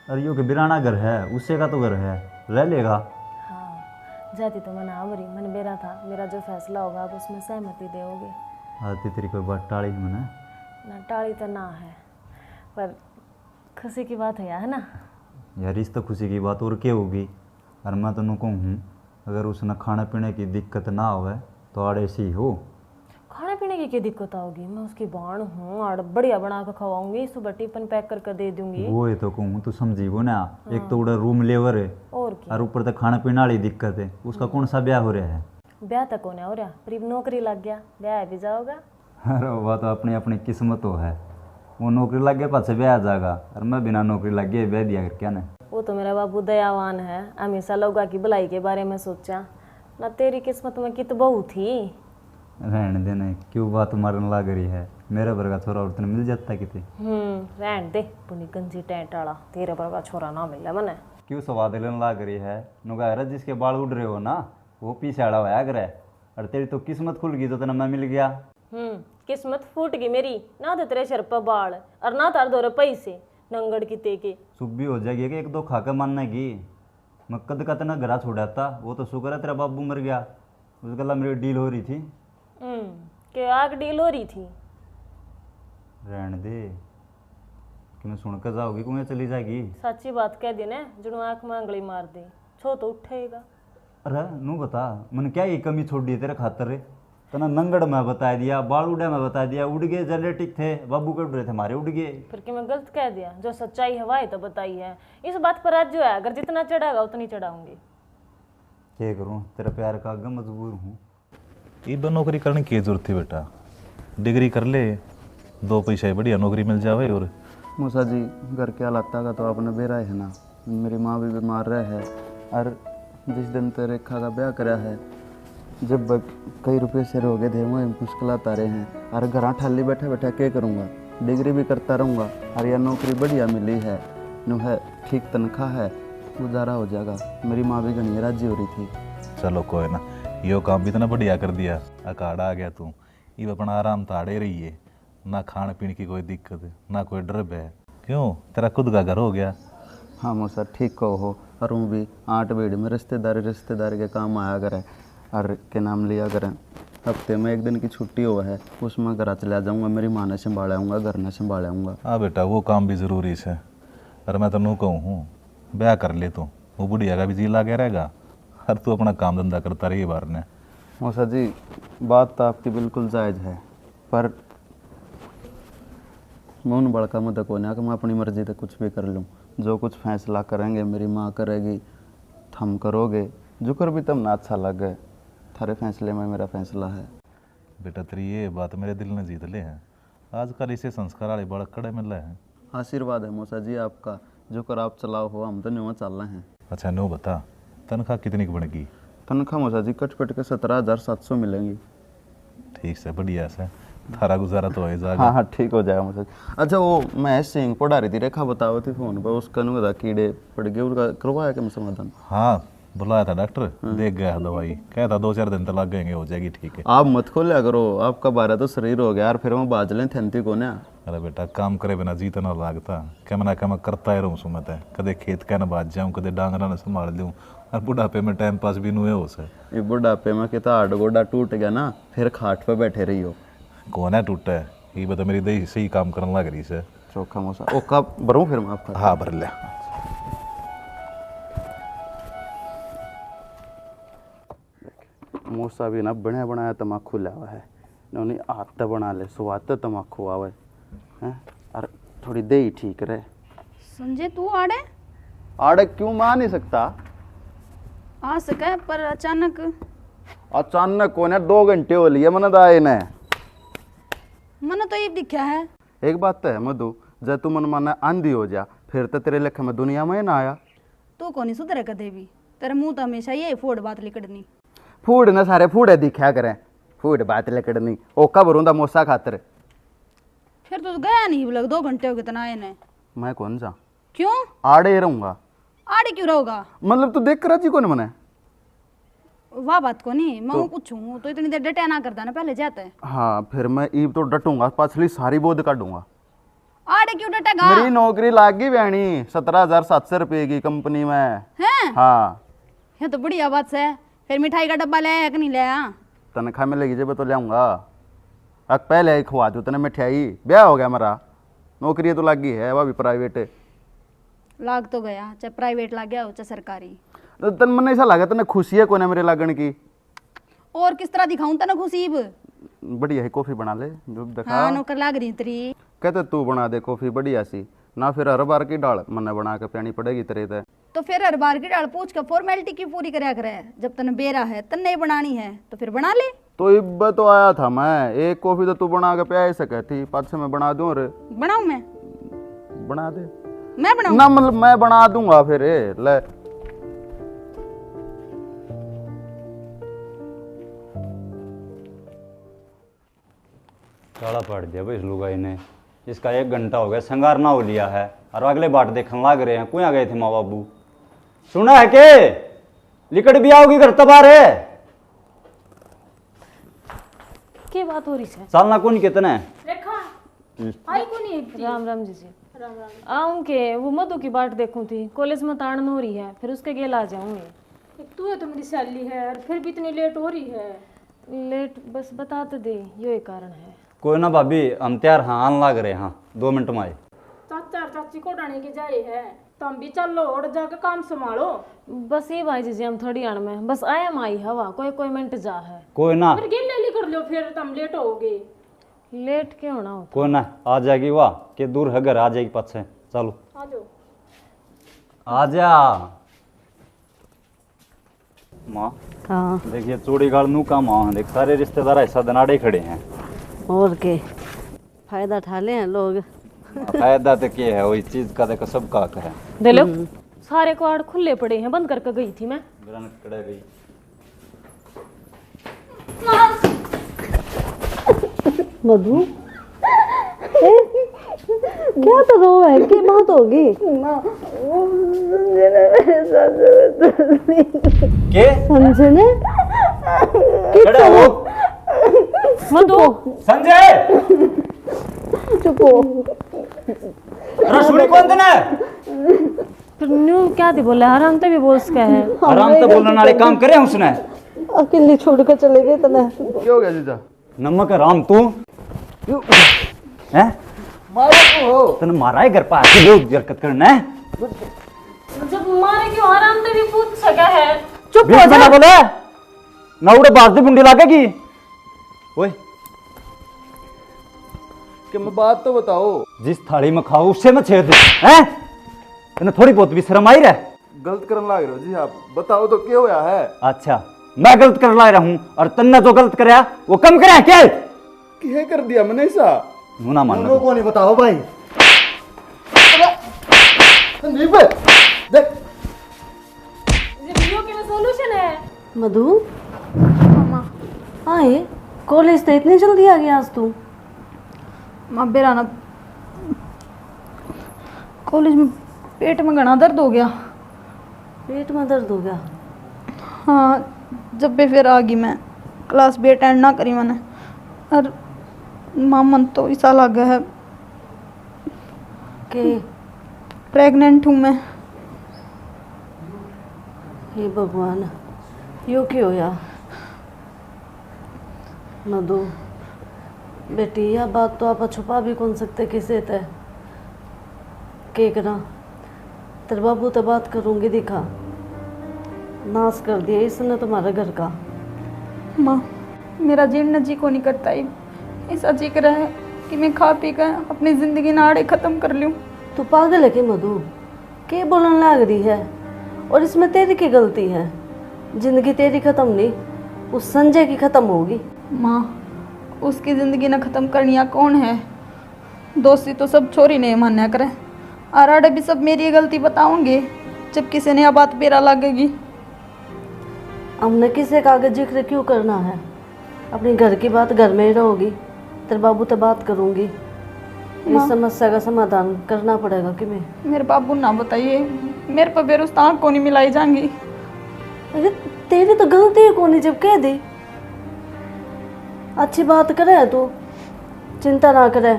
अरे यो के बिराना घर है, उससे का तो घर है, रह लेगा। हाँ जाती तो मना आवरी, मन बेरा था मेरा जो फैसला होगा आप उसमें सहमति दोगे। आती तेरी कोई बात टाड़ी मैंने ना टाड़ी तो ना है, पर खुशी की बात है यार, है ना यार। इस तो खुशी की बात और क्या होगी। और मैं तेन कहूँ अगर उसने खाने पीने की दिक्कत ना हो तो आड़े सी हो। खाने पीने की क्या दिक्कत आओगी, मैं उसकी बाण हूँ और बढ़िया बना कर खवाऊंगी, सुबह टिफिन पैक करके दे दूंगी। वो है तो कहूँ तू समझी वो ना। एक तो उड़ा रूम लेवर है और क्या, और ऊपर तक खाने पीने वाली दिक्कत है। उसका कौन सा ब्याह हो रहा है? ब्याह तक होने हो रहा, पर नौकरी लग गया, ब्याह भी जाओगा। अरे वह तो अपनी अपनी किस्मत हो है, वो नौकरी लग गया पास ब्याह जाएगा, और मैं बिना नौकरी लग गया ब्याह दिया कर क्या ना। वो तो मेरा बाबू दयावान है, हमेशा लोगों की भलाई के बारे में सोचा ना। तेरी किस्मत में कित बहू थी। रहने देने क्यों बात मारने लग रही है, मेरे वर्गा छोरा और तने मिल जाता किते। रहन दे पुनी गंजी टेंट वाला, तेरे वर्गा छोरा ना मिले मने। क्यों स्वाद लेने लाग रही है? नुगा है जिसके बाल उड़ रहे हो ना वो पीछे आड़ा होया करे। और तेरी तो किस्मत खुल गई तो तना मैं मिल गया। किस्मत फूट गई मेरी, ना तो तेरे सिर पर बाल और ना तार दो पैसे नंगड़ की तेके। सुबह हो जाएगी कि एक दो खाकर मानने की। मैं कद का तना घरा छोड़ा था, वो तो शुक्र है तेरा बाबू मर गया। उस गला मेरी डील हो रही थी। के आग डील हो रही थी? रहने दे कि मैं सुन कर जाओगी कुएं चली जाएगी। सच्ची बात कह दी ना, जुनू आंख में अंगली मार दे छो तो उठेगा। अरे नू बता मैंने क्या ये कमी छोड़ दी तेरे खातर रे? तना नंगड़ में बता दिया, बाल उड़े में बता दिया, उड़ गए जेनेटिक थे, बाबू के उड़ रहे थे हमारे उड़ गए। फिर कि मैं गलत कह दिया? जो सच्चाई है वही तो बताई है। इस बात पर आज जो है अगर जितना चढ़ागा उतनी चढ़ाऊंगी। क्या करूँ, तेरा प्यार का आगे मजबूर हूँ। ये नौकरी करने की जरूरत थी बेटा? डिग्री कर ले, 2 पैसा बढ़िया नौकरी मिल जावे। और मूसा जी घर के हालात का तो आपने बेरा है ना, मेरी माँ भी बीमार रहे है। और जिस दिन तो रेखा का ब्याह करा है, जब कई रुपये से हो गए थे मुझे मुश्किलात आ रहे हैं। और घर ठाली बैठा बैठा क्या करूँगा? डिग्री भी करता रहूँगा और यह नौकरी बढ़िया मिली है, नु है ठीक तनख्वाह है, गुजारा हो जाएगा। मेरी माँ भी घनी राजी हो रही थी। चलो कोई ना, यो काम भी इतना बढ़िया कर दिया, अखाड़ा आ गया तू। ये अपना आराम ताड़े रही है, ना खान पीने की कोई दिक्कत ना कोई डर है। क्यों, तेरा खुद का घर हो गया। हाँ मूसा ठीक कहो। और हूँ भी 8 भीड़ में रिश्तेदारी के काम आया करे और के नाम लिया करें। हफ्ते में 1 दिन की छुट्टी हुआ है, उसमें घर चला जाऊँगा, मेरी माँ ने संभालाऊँगा, घर ने संभालाऊँगा। हाँ बेटा वो काम भी ज़रूरी है। और मैं तेनू कहूँ हूँ ब्याह कर ले तू, वो बुढ़िया का भी जी लागे रहेगा और तू अपना काम धंधा करता रही बार ने। मौसा जी बात तो आपकी बिल्कुल जायज़ है, पर मैं बड़का मत को ना कि मैं अपनी मर्जी से कुछ भी कर लूँ। जो कुछ फैसला करेंगे मेरी माँ करेगी, थम करोगे, जो कर भी तब ना अच्छा लगे। थारे फैसले में मेरा फैसला है। बेटा तेरी ये बात मेरे दिल ने जीत ले हैं। आजकल इसे संस्कार वाले बड़ा कड़े मिल रहे हैं। आशीर्वाद है मौसा जी आपका, जो कर आप चलाओ हो, हम तो न्यूँ चल रहे हैं। अच्छा नो बता, तनख्वाह कितनी की बनेगी? तनख्वाह मौसा जी कट के 17,700 मिलेंगी। ठीक से बढ़िया से थारा गुजारा तो हो जाएगा। हाँ हाँ ठीक हो जाएगा मौसा जी। अच्छा वो मैं सिंह पढ़ा रही थी, रेखा बताओ थी फोन पर, उसका नु बता कीड़े पड़ गए, उसका करवाया क्या समाधान? हाँ बुलाया था डॉक्टर, देख गया दवाई, कहता 2-4 दिन तो लग गएंगे, हो जाएगी ठीक है। आप मत खोलिया करो, आपका बारह तो शरीर हो गया और फिर मैं बाज लें थेंती को ना। अरे बेटा काम करे बिना जीत ना लागता, क्या मना क्या मैं करता ही रहूँ सुमत है। कदे खेत का न बाज जाऊँ, कदे डांगरा न संभाल दूँ, और बुढ़ापे में टाइम पास भी नुए हो सके। ये बुढ़ापे में कितना हाड गोडा टूट गया ना, फिर खाट पे बैठे रही हो। कौन है टूटा है? ये बता मेरी दही सही काम करने लग रही से। चोखा मौसा ओ कब भरूँ फिर मैं आपका? हाँ भर ले। मूसा भी ना बना बनाया तमाकू लिया हुआ है, उन्होंने हाथ बना ले स्वाद तमाकू आवे हैं, और थोड़ी दही ठीक रहे। संजय तू आड़े आड़े क्यों मान नहीं सकता? आ सके पर अचानक अचानक कौन है? 2 घंटे हो लिए मन दाए ने। मन तो ये दिखा है। एक बात तो है मधु, जब तू मन माना आंधी हो जा फिर तो तेरे लेखे में दुनिया में ना आया। तू कौन सुधरे कदे भी, तेरे मुंह तो हमेशा ये फोड़ बात लिकड़नी। फूड ना सारे फूड दिखा करें, फूड बात लकड़नी ओ कब रूंदा मोसा खातर। फिर तो गया नहीं लग 2 घंटे हो गए तना आए ने। मैं कौन सा क्यों आड़े रहूंगा? आड़े क्यों रहोगा? मतलब तू देख राजी कौन मने? वाह बात को नहीं, मैं कुछ हूँ तो इतनी देर डटे ना करता ना, पहले जाता है। हाँ फिर मैं ईब तो डटूंगा, पाछली सारी बोध काटूंगा। आड़े क्यों डटेगा? मेरी नौकरी लाग गई बहनी 17,700 रुपये की कंपनी में। हैं? हाँ ये तो बढ़िया बात है। फिर मिठाई का डब्बा लाया कि नहीं लाया? तनख्वाह में लगी जब तो ले आऊंगा। अब पहले आई खुआ दू तने मिठाई, ब्याह हो गया मेरा, नौकरी तो लग गई है, वह भी प्राइवेट। लाग तो गया, चाहे प्राइवेट लाग गया हो चाहे सरकारी। तो तन मन ऐसा लगा तने खुशी है कोने मेरे लागण की? और किस तरह दिखाऊं तना खुशीब? बढ़िया है कॉफी बना ले जो दिखा। हाँ नौकर लाग रही तेरी। कहते तू बना दे कॉफी बढ़िया सी, ना फिर हर बार की डाल मन्ने बना के पियानी पड़ेगी तेरे ते। तो फिर हर बार की डाल पूछ के फॉर्मेलिटी की पूरी करया करे। जब तने बेरा है तन्ने ही बनानी है तो फिर बना ले। तो इब्बे तो आया था मैं, एक कॉफी तो तू बना के पिया सके थी, पाछे मैं बना दूं। रे बनाऊं मैं? बना दे मैं बनाऊं ना, मतलब मैं बना दूंगा फिर। ले काला पाड़ दिया भाई इस लुगाई ने। इसका 1 घंटा हो गया संगारना हो लिया है और अगले बाट देखने लाग रहे हैं। कुया गए थे माँ बाबू? सुना है के लिकट भी आओगी घर तबार है। क्या बात हो रही है? सालना कौन कितने रेखा आई को नहीं एक राम राम जी। आऊं के वो मधु की बाट देखूं थी, कॉलेज में ताड़न हो रही है, फिर उसके गेल आ जाऊंगी। तू है तो मेरी सैली है और फिर भी इतनी लेट हो रही है। लेट बस बता तो दे, ये कारण है। कोई ना भाभी हम तैयार हाँ आन लाग रहे हाँ 2 मिनट में आए। चाचा और चाची को डाने के जा रहे हैं, तुम भी चलो और जाकर काम संभालो। बस ये भाई जी हम थोड़ी आन में बस आया माई हवा कोई मिनट जा है। कोई ना फिर गेल ले कर लो, फिर तुम लेट होगे। लेट क्यों होना होता? कोई ना आ जाएगी वाह के दूर है घर आ जाएगी पाछे। चलो आ जाओ। आ जा माँ। हाँ देखिए चूड़ी गाल नू का माँ देख सारे रिश्तेदार ऐसा दनाड़े खड़े हैं। और के फायदा उठा ले हैं लोग। फायदा तो क्या है वही चीज का देखो सब का है। दे लो सारे कवाड़ खुले पड़े हैं, बंद करके गई थी मैं। गई मधु क्या तो रो है? क्या बात होगी? के संजय ने खड़े हो मधु संजय चुप हो। रसुड़ी कौन देना है? फिर न्यू क्या थी बोले आराम तो भी बोल सका है। आराम तो बोलने वाले काम करे उसने। अकेले छोड़ कर चले गए तना। क्या हो गया जीजा? नमक राम तू हैं तने मारा है घर पर आके जो हरकत करना है। जब मारे क्यों आराम तो भी पूछ सका है। चुप हो जा बोले ना उड़े बाज दी बुंडी लागेगी। ओए कि मैं बात तो बताओ। जिस थाली में खाओ उससे मैं छेद हैं तने थोड़ी बहुत भी शर्म आई रहे। गलत करने लग रहे हो जी आप, बताओ तो क्या होया है? अच्छा मैं गलत कर ला रहा हूं और तन्ने जो गलत कराया वो कम कराया क्या कर दिया मैंने ऐसा? मुना मान दोनों को नहीं बताओ भाई। संदीप देख वीडियो के सॉल्यूशन है। मधु आए कॉलेज तो इतनी जल्दी आ गया आज तू? माँ बेराना कॉलेज में पेट में घना दर्द हो गया। पेट में दर्द हो गया? हाँ जब भी फिर आ गई मैं क्लास भी अटेंड ना करी मैंने। और माँ मन तो ऐसा लग गया है कि प्रेग्नेंट हूँ मैं। हे भगवान यो क्यों होया? मधु बेटी यह बात तो आप छुपा भी कौन सकते किसे ते के करा। तेरे बाबू तो बात करूंगी दिखा नाश कर दिया इसने तुम्हारे घर का। माँ मेरा जीना जी को नहीं करता ही ऐसा जी कर रहा है कि मैं खा पी कर अपनी ज़िंदगी नाड़े ख़त्म कर लूँ। तू पागल है कि मधु? के बोलने लग रही है? और इसमें तेरी की गलती है? जिंदगी तेरी ख़त्म नहीं उस संजय की ख़त्म होगी। माँ उसकी ज़िंदगी ना ख़त्म करनिया कौन है? दोस्ती तो सब छोरी नहीं मान्या करें और आड़े भी सब मेरी गलती बताऊंगे जब किसी ने यह बात बेरा लगेगी। हमने किसे का आगे जिक्र क्यों करना है? अपनी घर की बात घर में ही रहोगी। तेरे बाबू तो बात करूंगी। इस समस्या का समाधान करना पड़ेगा कि मैं मेरे बाबू ना बताइए मेरे पर बेरुस्तान को नहीं मिलाई जाएंगी। अरे तेरी तो गलती है कौन जब कह दी। अच्छी बात करे तू चिंता ना करे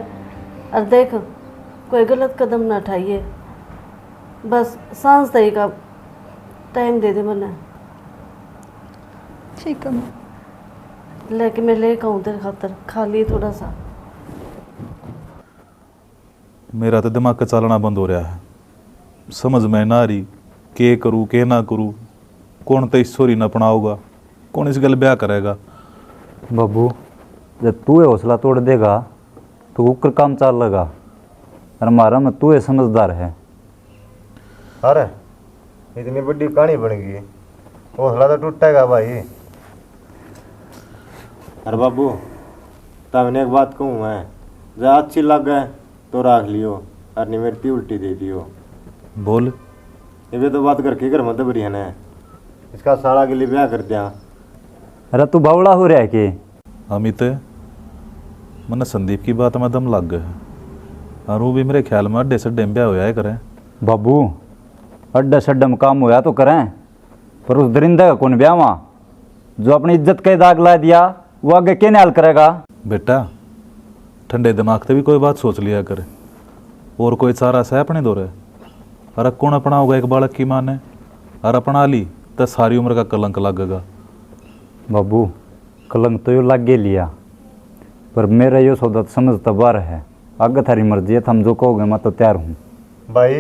और देख कोई गलत कदम ना उठाइए। बस सांस तरी का टाइम दे दे मैंने। ठीक है लेकिन मैं लेकर आऊँ तेरे खातर खा लिए थोड़ा सा। मेरा तो दिमाग का चलना बंद हो रहा है। समझ में ना आ रही के करूँ के ना करूँ। कौन तो ईश्वरी न अपनाऊगा, कौन इस गल ब्याह करेगा। बाबू जब तू ये हौसला तोड़ देगा तो ऊपर काम चाल लगा और हमारा में तू ये समझदार है। अरे इतनी बड़ी कहानी बन गई, हौसला तो टूटेगा भाई। अरे बाबू तमने एक बात कहूँ मैं, जो अच्छी लग गए तो रख लियो और नहीं मेरी उल्टी दे दियो। बोल। ये तो बात करके घर में दबरी है ना, इसका साला के लिए ब्याह कर दिया। अरे तू बावड़ा हो रहा है कि? अमित मैंने संदीप की बात में दम लग गया है और वो भी मेरे ख्याल में अड्डे सड्डे में ब्याह होया है करें। बाबू अड्डा सड्डा में काम होया तो करें, पर उस दरिंदा का कौन ब्याह वहाँ जो अपनी इज्जत का दाग ला दिया, वो आगे क्या न्याल करेगा। बेटा ठंडे दिमाग से भी कोई बात सोच लिया करे, और कोई सारा सह अपने दौरे अरे कौन अपना होगा एक बालक की माने और अपना ली तो सारी उम्र का कलंक लगेगा। बाबू कलंक तो यो लागे लिया, पर मेरा यो सौदा समझता बार है, आगे थारी मर्जी है, हम जो कहोगे मैं तो तैयार हूँ। भाई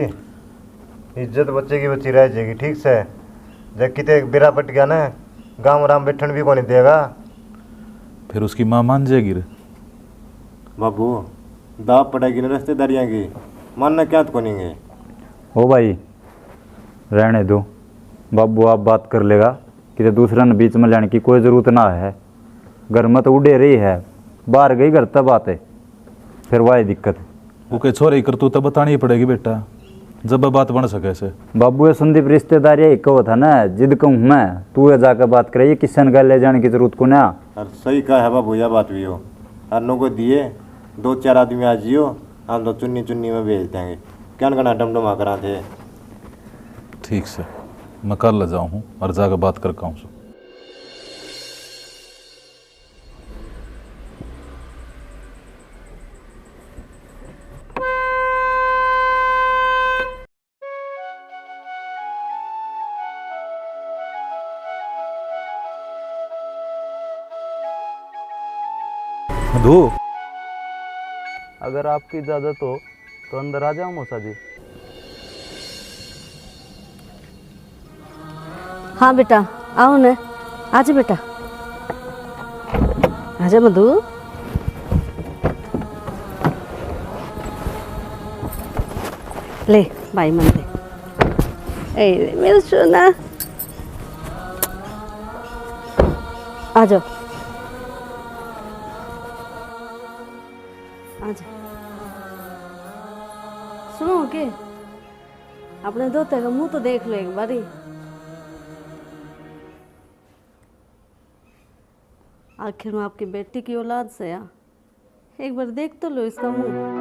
इज्जत बच्चे की बच्ची रह जाएगी, ठीक से। जब किते बिरा पट गया ना, गाँव राम बैठन भी कौन देगा। फिर उसकी माँ मान जाएगी रे। बाबू दाप पड़ेगी ना रिश्तेदारियाँ की, मानना क्या तो कोनेंगे। ओ भाई रहने दो, बाबू आप बात कर लेगा कि दूसरा ने बीच में लाने की कोई ज़रूरत ना है। घर में तो उड़े रही है, बाहर गई घर तब आते, फिर वही दिक्कत। वो के छोरे कर तू तो बतानी ही पड़ेगी बेटा, जब बात बन सके से। बाबू ये संदीप रिश्तेदार यही कहो था ना, जिद कहूँ मैं, तू ये जाकर बात करे, ये किसी ने ले जाने की जरूरत को ना। और सही कहा है बाबू, यह बात भी हो। हर नो को दिए 2-4 आदमी आ जियो, हम तो चुन्नी चुन्नी में भेज देंगे, क्या ना डमडमा करा थे। ठीक से मैं कल ले जाऊँ हूँ और जाकर बात कर कहूँ। मधु अगर आपकी इजाज़त हो तो अंदर आ जाऊँ मौसा जी। हाँ बेटा आओ न, आजा बेटा, आजा मधु। ले भाई मन दे, ए मेरा सोना, आ जाओ आजा। सुनो के अपने दोते का मुंह तो देख लो एक बारी। आखिर में आपकी बेटी की औलाद से या एक बार देख तो लो इसका मुंह।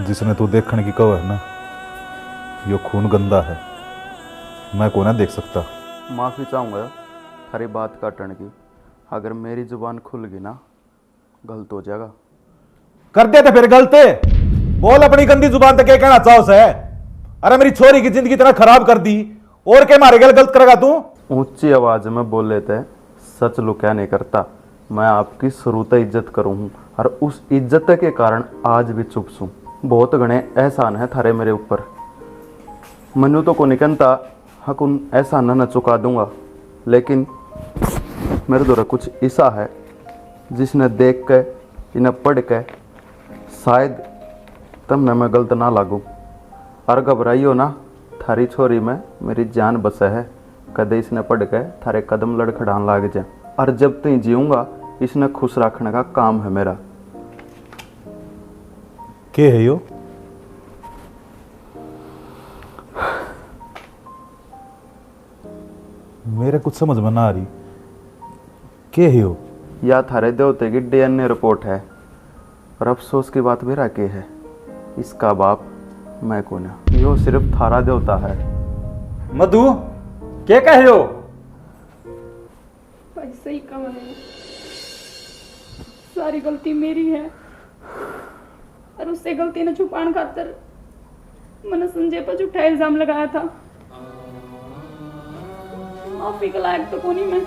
जिसने तू देखने की कहो है ना, यो खून गंदा है, मैं को ना देख सकता। माफ़ी चाहूँगा थारी बात काटने की, अगर मेरी जुबान खुल गई ना गलत हो जाएगा। कर दे थे फिर गलते, बोल अपनी गंदी जुबान तक क्या कहना चाहो से। अरे मेरी छोरी की जिंदगी इतना खराब कर दी, और क्या मारे गल गलत करेगा तू। ऊंची आवाज में बोल लेते, सच लुका नहीं करता। मैं आपकी शुरू से इज्जत करूँ हूँ और उस इज्जत के कारण आज भी चुप सूँ। बहुत घने एहसान है थारे मेरे ऊपर, मनु तो को निकलता हक उन एहसान न चुका दूंगा, लेकिन मेरे द्वारा कुछ ऐसा है जिसने देख के इन्हें पढ़ के शायद तब न मैं गलत ना लागू। और घबराइयो ना, थारी छोरी में मेरी जान बसे है, कदे इसने पढ़ के थारे कदम लड़खड़ान लाग जाए। और जब तक जीऊँगा इसने खुश रखने का काम है मेरा। के है यो? मेरे कुछ समझ में ना आ रही, के है यो? या थारे देवते की DNA रिपोर्ट है, और अफसोस की बात मेरा के है, इसका बाप मैं कौन है, यो सिर्फ थारा देवता है। मधु क्या कहे हो? भाई सही कहा मैंने, सारी गलती मेरी है, और उससे गलती ने छुपाने खातर मैंने संजय पर झूठा इल्जाम लगाया था। माफी के लायक तो कोनी मैं,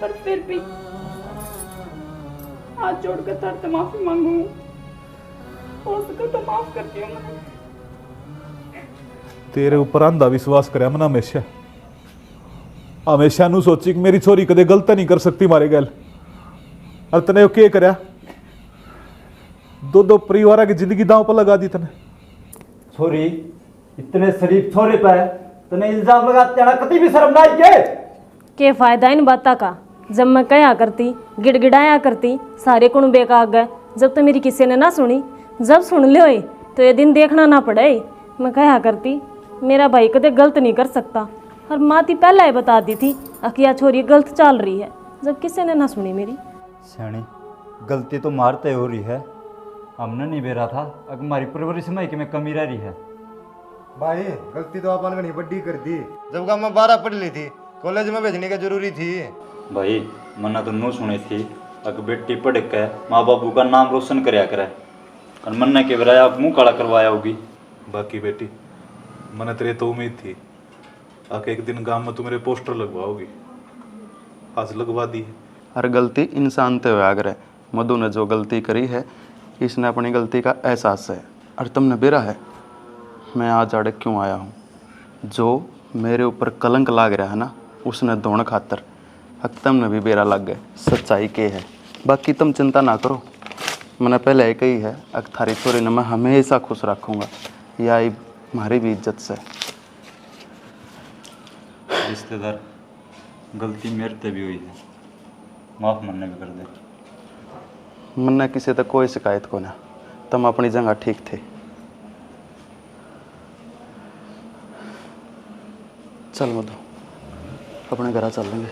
पर फिर भी हाथ जोड़कर तरते माफी मांगू, हो सके तो माफ करती हूँ मैं। तेरे ऊपर अंधा विश्वास करे मैं हमेशा हमेशा नू सोची कि मेरी छोरी कदे गलत नहीं कर सकती मारे गल, और तने के करया, दो परिवार की जिंदगी दांव पर लगा दी तने। छोरी इतने शरीफ छोरे पे तने इल्जाम लगाते ना, कति भी शर्म ना आई के फायदा इन बाता का, जब मैं कहा करती गिड़गिड़ाया करती सारे कुण बेका गए, जब तो मेरी किसी ने ना सुनी, जब सुन ले तो ये दिन देखना ना पड़े। मैं कहा करती मेरा भाई कदे गलत नहीं कर सकता, और माती पहले ही बता दी थी अकिया छोरी गलत चल रही है, जब किसी ने ना सुनी मेरी। सियाणी गलती तो मारते हो रही है, हमने नहीं बेरा था, अब हमारी परवरिश में कि में कमी रह रही है। भाई गलती तो अपन ने बड़ी कर दी, जब का मैं 12 पढ़ ली थी, कॉलेज में भेजने का जरूरी थी। भाई मन्ना तो नो सुनी थी अगर बेटी पढ़ के माँ बापू का नाम रोशन कराया करे, और मन्ना के बराया आप मुँह काला करवाया होगी। बाकी बेटी मैंने तेरे तो उम्मीद थी आके एक दिन गांव में तू मेरे पोस्टर लगवाओगी, आज लगवा दी है। हर गलती इंसान ते हुआ करे। मधु ने जो गलती करी है, इसने अपनी गलती का एहसास है, और तुमने बेरा है मैं आज आड़े क्यों आया हूँ। जो मेरे ऊपर कलंक लाग रहा है ना, उसने धोने खातर हक तुमने भी बेरा लग गए सच्चाई के है। बाकी तुम चिंता ना करो, मैंने पहले ही कही है अक थारी छोरी ने मैं हमेशा खुश रखूँगा, या हमारी भी इज्जत से। रिश्तेदार गलती मेरे से भी हुई है, माफ़ मन्ने भी कर दे। मन्ना किसी तक कोई शिकायत को ना, तुम अपनी जगह ठीक थे। चल मधु अपने घर चल लेंगे।